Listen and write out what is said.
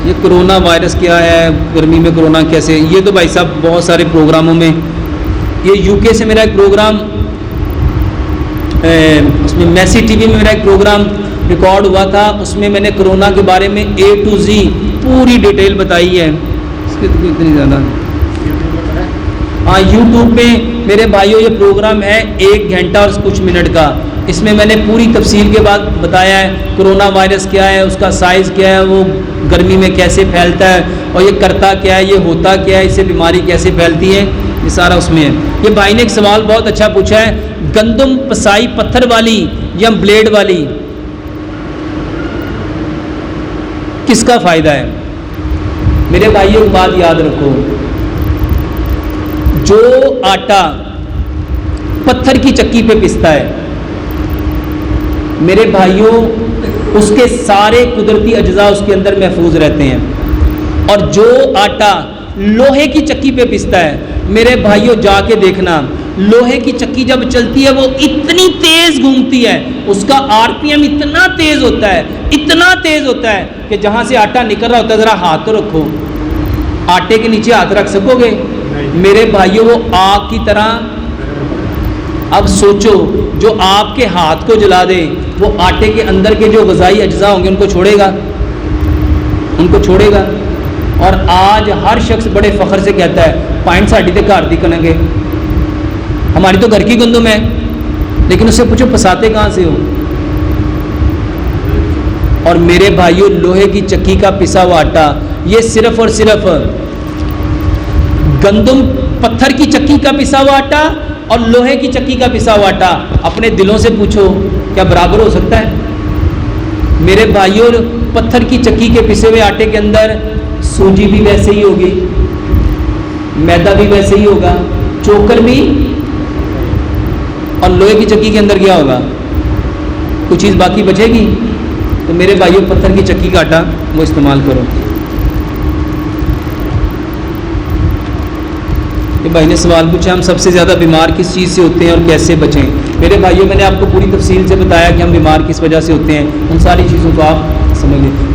یہ corona virus کیا ہے، گرمی میں کرونا کیسے، یہ تو بھائی صاحب بہت سارے پروگراموں میں، یہ یو کے سے میرا ایک پروگرام، اس میں میسی ٹی وی میں میرا ایک پروگرام ریکارڈ ہوا تھا، اس میں میں نے کرونا کے بارے میں A to Z پوری ڈیٹیل بتائی ہے. اس کی تو اتنی زیادہ ہاں یوٹیوب پہ میرے بھائیوں یہ پروگرام ہے 1 گھنٹہ اور کچھ منٹ کا. اس میں میں نے پوری تفصیل کے بعد بتایا ہے کرونا وائرس کیا ہے، اس کا سائز کیا ہے، وہ گرمی میں کیسے پھیلتا ہے، اور یہ کرتا کیا ہے، یہ ہوتا کیا ہے، اس سے بیماری کیسے پھیلتی ہے، یہ سارا اس میں ہے. یہ بھائی نے ایک سوال بہت اچھا پوچھا ہے، گندم پسائی پتھر والی یا بلیڈ والی کس کا فائدہ ہے؟ میرے بھائیوں بات یاد رکھو، جو آٹا پتھر کی چکی پہ پستا ہے میرے بھائیوں اس کے سارے قدرتی اجزاء اس کے اندر محفوظ رہتے ہیں، اور جو آٹا لوہے کی چکی پہ پستا ہے میرے بھائیوں جا کے دیکھنا، لوہے کی چکی جب چلتی ہے وہ اتنی تیز گھومتی ہے، اس کا RPM اتنا تیز ہوتا ہے، اتنا تیز ہوتا ہے کہ جہاں سے آٹا نکل رہا ہوتا ہے، ذرا ہاتھ تو رکھو، آٹے کے نیچے ہاتھ رکھ سکو گے میرے بھائیوں؟ وہ آگ کی طرح. اب سوچو جو آپ کے ہاتھ کو جلا دے وہ آٹے کے اندر کے جو غذائی اجزاء ہوں گے ان کو چھوڑے گا؟ ان کو چھوڑے گا؟ اور آج ہر شخص بڑے فخر سے کہتا ہے پوائنٹ ساڈی تے گھر دی کنگ ہے، ہماری تو گھر کی گندم ہے، لیکن اس سے پوچھو پساتے کہاں سے ہو؟ اور میرے بھائیوں لوہے کی چکی کا پسا ہوا آٹا، یہ صرف اور صرف گندم پتھر کی چکی کا پسا ہوا آٹا اور لوہے کی چکی کا پسا ہوا آٹا، اپنے دلوں سے پوچھو کیا برابر ہو سکتا ہے؟ میرے بھائیوں پتھر کی چکی کے پسے ہوئے آٹے کے اندر سوجی بھی ویسے ہی ہوگی، میدا بھی ویسے ہی ہوگا، چوکر بھی، اور لوہے کی چکی کے اندر کیا ہوگا؟ کچھ چیز باقی بچے گی. تو میرے بھائیوں پتھر کی چکی کا آٹا وہ استعمال کرو. یہ بھائی نے سوال پوچھا ہم سب سے زیادہ بیمار کس چیز سے ہوتے ہیں اور کیسے بچیں؟ میرے بھائیوں میں نے آپ کو پوری تفصیل سے بتایا کہ ہم بیمار کس وجہ سے ہوتے ہیں، ان ساری چیزوں کو آپ سمجھ لیں.